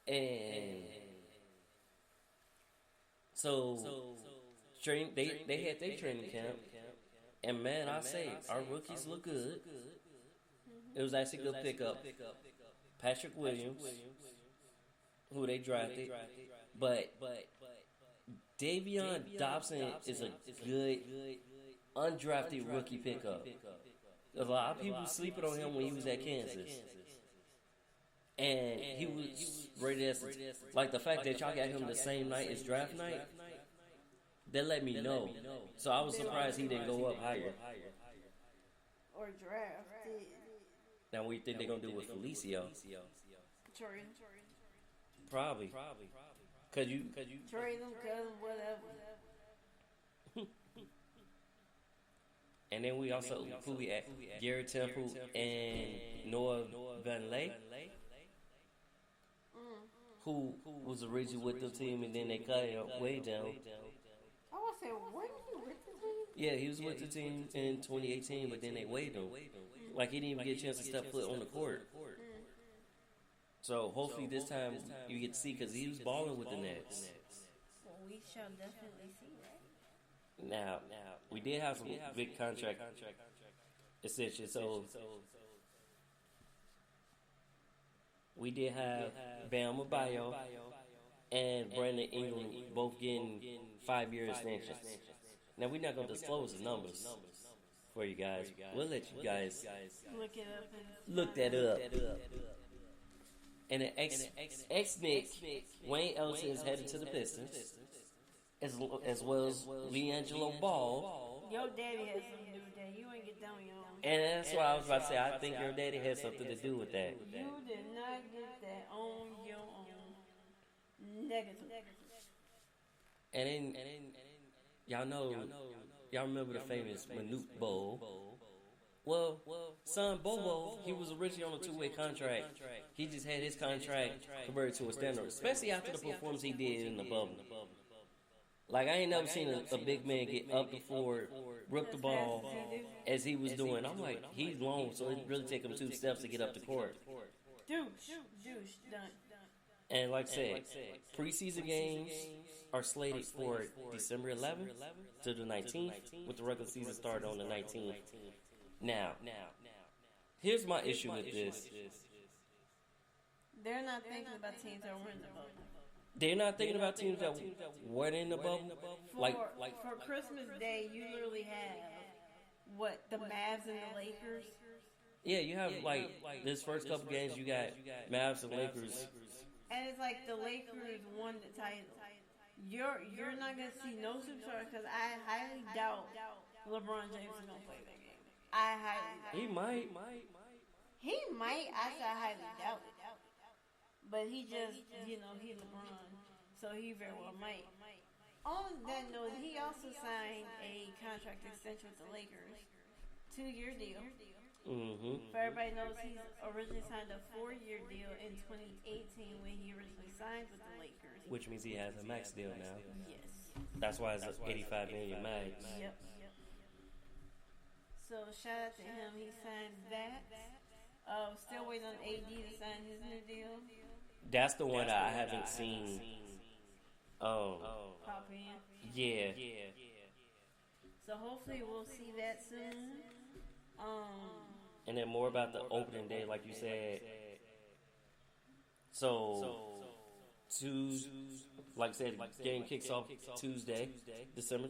and so they had their training camp, and man, I say our rookies look good. It was actually a good pickup. Patrick Williams, who they drafted, but Davion Dobson is a good undrafted rookie pickup. A lot of people sleeping on him when he was at Kansas, and he was rated as like the fact that y'all got him the same night as draft night. They let me know, so I was surprised he didn't go up higher.
Or drafted.
Now what do you think they're gonna do with Felicio?
Trade.
Probably. Cause you
trade them, cut them, whatever.
And then we also who we at Gary Temple and Noah Van Lay, who was originally with the team and then they cut him way down.
I was saying, wasn't he with the team?
Yeah, he was with the team in 2018, but then they waived him. Like he didn't even get a chance to step foot on the court. So hopefully this time you get to see because he was balling with the Nets.
Well, we shall definitely see that.
Now, we did have some big contract extensions. So we did have Bam Adebayo and Brandon Ingram both getting 5-year extensions. Now we're not going to disclose the numbers for you guys. We'll let you guys
look it up.
Look that up. And the ex-Knick, Wayne Ellington is headed to the Pistons, as well as LiAngelo Ball.
Your daddy has something to do with that. You ain't get down your own.
And that's why I was about to say, I think your daddy had something to do with that.
You did not get that on your own. Negative.
And then y'all remember the famous Manute Bol. Well, son Bobo, he was originally on a 2-way contract. He just had his contract converted to a standard, especially after the performance he did in the bubble. Like, I ain't never seen a big man get up the floor, rip the ball, as he was doing. I'm like, he's long, so it really take him 2 steps to get up the court.
Douche, done.
And like I said, preseason games are slated for December 11th to the 19th, with the regular season started on the 19th. Now, here's my issue with this.
They're not thinking about teams that were in the bubble.
They're not thinking about teams that weren't in the bubble.
For Christmas Day, you literally have the Mavs and the Lakers.
Yeah, you have this first couple games. You got Mavs and Lakers,
and it's like the Lakers won the title. You're not gonna see no superstar because I highly doubt LeBron James is gonna play that game. I highly doubt.
He might.
He might. I highly doubt it. But he just, he's LeBron, so he very well might. On that note, he also signed a contract extension with the Lakers, 2-year deal.
Mm-hmm.
For everybody knows, he's originally signed a 4-year deal in 2018 when he originally signed with the Lakers.
Which means he has a max deal now.
Yes.
That's why it's an $85 million max.
Yep. So shout out to him. He signed that. Still waiting on AD to sign his new deal.
That's the one I haven't seen.
Pop in.
Yeah.
So hopefully we'll see that soon.
And then more about the opening day, like you said. So Tuesday, like I said, game kicks off Tuesday, December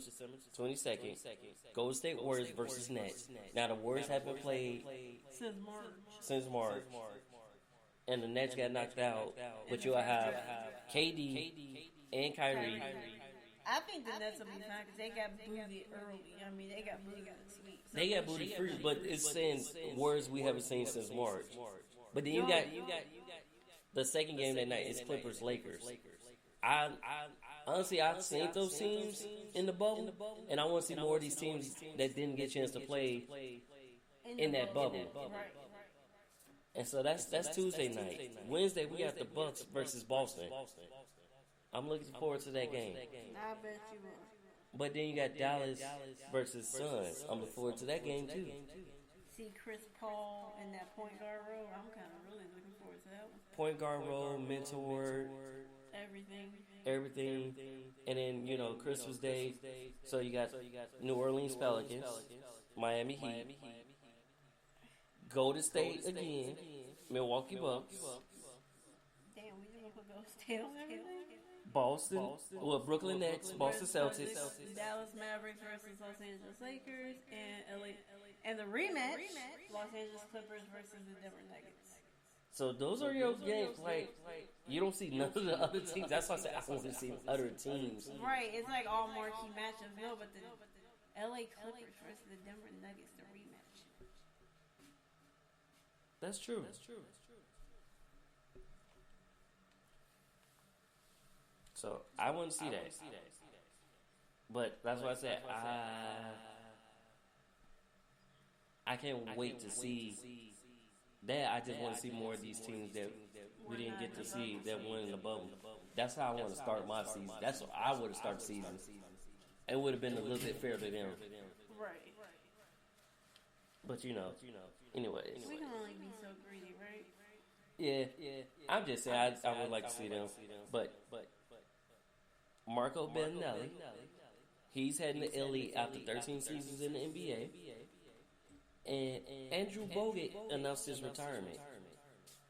22nd. Golden State Warriors versus Nets. Now the Warriors haven't played since March. And the Nets got knocked out, but you'll have KD and Kyrie.
I think the Nets will be fine because they got booted early. I mean, they got booted in the sweep. So
they got booted free, but it's saying words we haven't seen since March. But then you got the second game that night is Clippers Lakers. Honestly, I've seen those teams in the bubble, and I want to see more of these teams that didn't get a chance to play in that bubble.
Right.
And so that's Tuesday night. Wednesday, we got the Bucks versus Boston. I'm looking forward to that game.
I bet you will.
But then you got Dallas versus Suns. I'm looking forward to that game, too.
See Chris Paul in that point guard role. I'm kind of really looking forward to that one.
Point guard role, mentor, everything. And then, you know, Christmas Day. So you got New Orleans Pelicans, Miami Heat, Golden State again, Milwaukee Bucks,
Damn, we just gonna put those tails on everything?
Boston, well, Brooklyn Nets, Boston Celtics.
Dallas Mavericks versus Los Angeles Lakers, and LA, and the rematch, Los Angeles Clippers versus the Denver Nuggets.
So those are your games. Like, you don't see none of the other teams. That's why I said I want to see other teams.
Right, it's like all marquee matchups. No, but the LA Clippers versus the Denver Nuggets, the rematch.
That's true. So I want to see that. But that's why I said I can't wait to see that. I just want to see more of these teams that we didn't get to see that won in the bubble. That's how I want to start my season. That's what I would have started season. It would have been a little bit fair to them.
Right.
But you know, anyways.
We can only be so greedy, right?
Yeah. I'm just saying I would like to see them. But Marco Bellinelli, he's heading to Italy after 13 seasons in the NBA. And Andrew Bogut announced his retirement,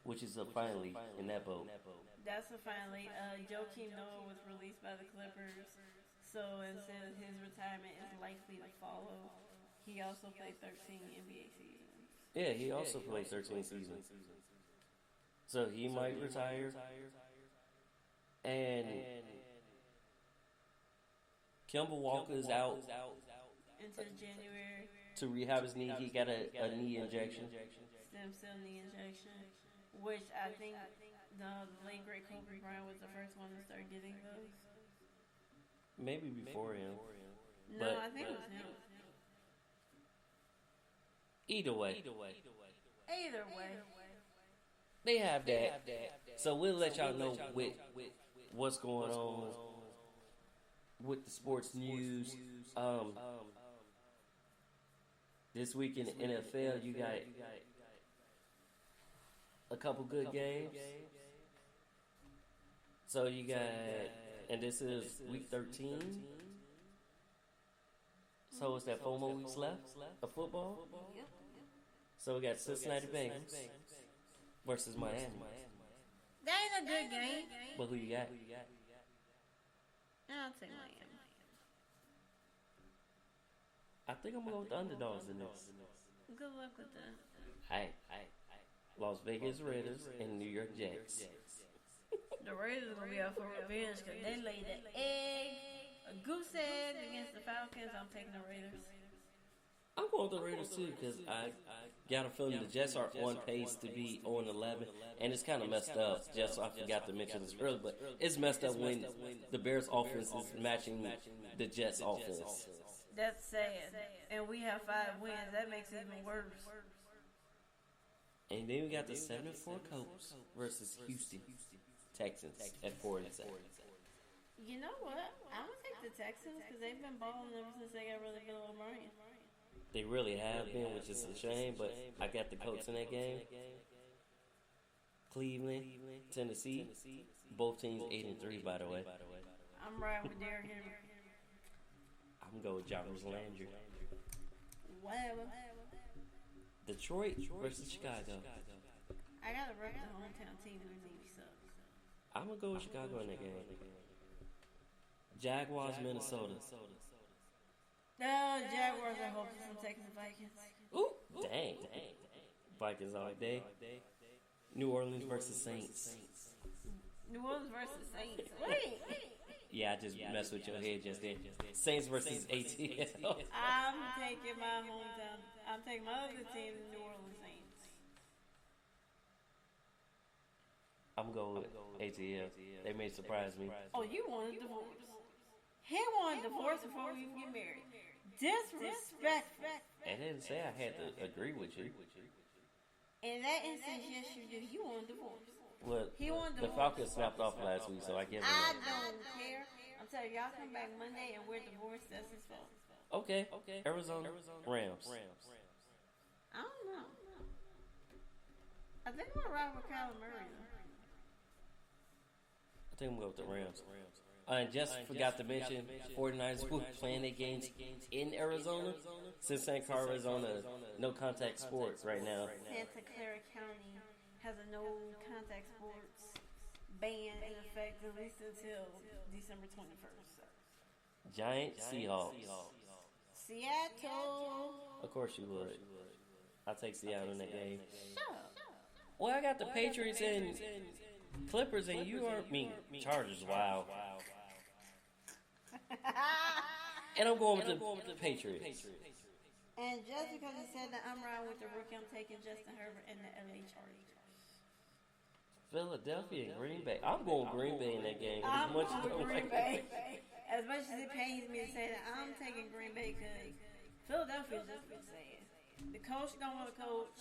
which is a finally in that boat.
That's a finally. Joakim Noah was released by the Clippers, so instead his retirement is likely to follow. He also played 13 NBA seasons.
Yeah, he also played 13 seasons. So he might retire. And Kemba Walker's out
until January
to rehab his knee. He got a knee injection.
Stem cell knee injection, which I think the late great Kobe Bryant was the first one to start getting those.
Maybe before him.
No, I think it was him.
Either way. They have that. So we'll let y'all know with what's going on with the sports news. This week in the NFL, you got a couple good games. So you got, and this is week 13. So it's that 4 more weeks left of football. So we got Cincinnati Bengals versus Miami.
That ain't a good game.
But who you got?
I'll take Miami.
I think I'm gonna go with the underdogs in this.
Good luck with that.
Hey. Las Vegas Raiders and New York Jets.
The Raiders are gonna be out for revenge because they laid an egg, a goose egg against the Falcons. I'm taking the Raiders.
I'm going with the Raiders too because I got a feeling the Jets are on pace to be 0-11, and it's kind of messed up. Just I forgot to mention this earlier, but it's messed up when the Bears' offense is matching the Jets' offense.
That's sad. And we have 5 wins. That makes it even worse.
And then we got the 7-4 Colts versus Houston Texans at 4-7.
You know what? I'm gonna take the Texans because they've been balling ever since they got rid of Bill O'Brien.
They really have been, which is a shame, but I got the Colts in that game. Cleveland, Tennessee, both teams 8-3, by the way.
I'm riding with Derrick Henry.
I'm going to go with Jarvis Landry.
Whatever.
Detroit versus Chicago.
I gotta rep the hometown team in the movie sucks.
I'm going to go with Chicago in that game. Jaguars, Minnesota.
No, Jaguars are hopeless. I'm taking the Vikings.
Ooh, dang. Vikings all day. New Orleans versus Saints.
New Orleans versus Saints. Wait.
Yeah, I just messed with your head just then. Saints versus ATL.
I'm taking my hometown. I'm taking my other team, the New Orleans Saints.
I'm going with ATL. They may surprise me.
Oh, you want a divorce? He wanted a divorce before we even get married. Disrespectful.
I didn't say I had to agree with you.
In that instance, yes, you do. You want a divorce.
Well,
He wanted
the
divorce.
Falcons snapped off last week, so I give him
I
that.
don't care. I'm telling you, y'all come back Monday and we're divorced. That's his fault.
Okay. Arizona Rams.
I don't know. I think I'm gonna ride with Kyler Murray.
I think I'm going with the Rams. And just forgot to mention, 49ers will be playing their games in Arizona. Since St. Clair, Arizona, no contact sports right now.
Santa Clara County has a no contact sports ban in effect at least until December 21st.
Giant Seahawks.
Seattle.
Of course you would. I'll take Seattle in that game.
Shut up.
Well, I got the Patriots and Clippers, and you are Chargers. Wow. And I'm going with the Patriots.
And just because he said that I'm riding with the rookie, I'm taking Justin Herbert and the LA Chargers.
Philadelphia and Green Bay. I'm going Green Bay in that game.
I'm
As much
going Green Bay. As much as it pains me to say that, I'm taking Green Bay because Philadelphia's just been saying. The coach don't want to coach.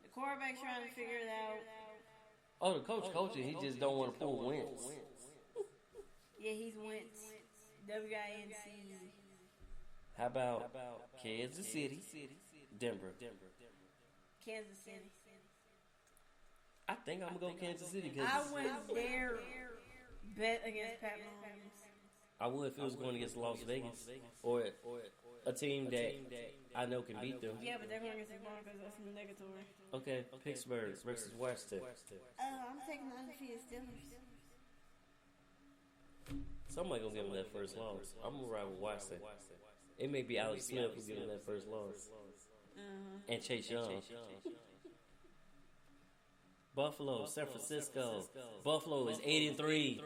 The quarterback's trying to figure it out.
Oh, the coach coaching. He just don't want to pull Wentz.
Yeah, he's Wentz. W-I-N-C.
How about Kansas City, Denver?
Kansas City.
I think I'm going to go Kansas City. Cause
I wouldn't dare bet against Pat Mahomes.
I would if it was going against Las Vegas or a team that I know can beat them.
Yeah, but they're going against the Broncos. That's negatory.
Okay, Pittsburgh versus Washington.
I'm taking the undefeated Steelers.
Somebody going to give them that first loss. I'm going to ride with Washington. It may be Alex Smith who's giving that first loss. And Chase Young. Buffalo, San Francisco. Buffalo is 8-3.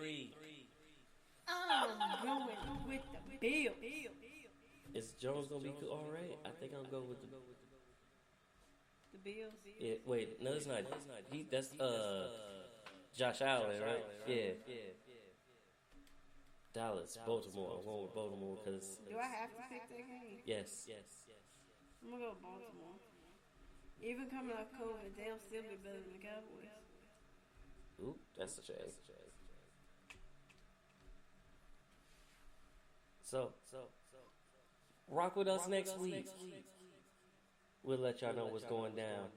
I'm going with the Bills.
Is Jones gonna be good? All right, I think I'll go with the
Bills.
Yeah, wait, no, it's not. That's Josh Allen, right? Yeah. Dallas, Baltimore. I'm going with Baltimore because.
Do I have to pick that game?
Yes.
I'm gonna go with Baltimore. Even coming off COVID, they'll still be better than the Cowboys.
Ooh, that's a shame. So, rock with us next week. We'll let y'all know what's going down.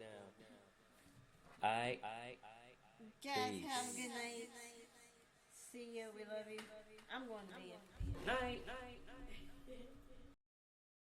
Alright.
Guys, have a good night. See ya. We love you. I'm going to bed.
Night.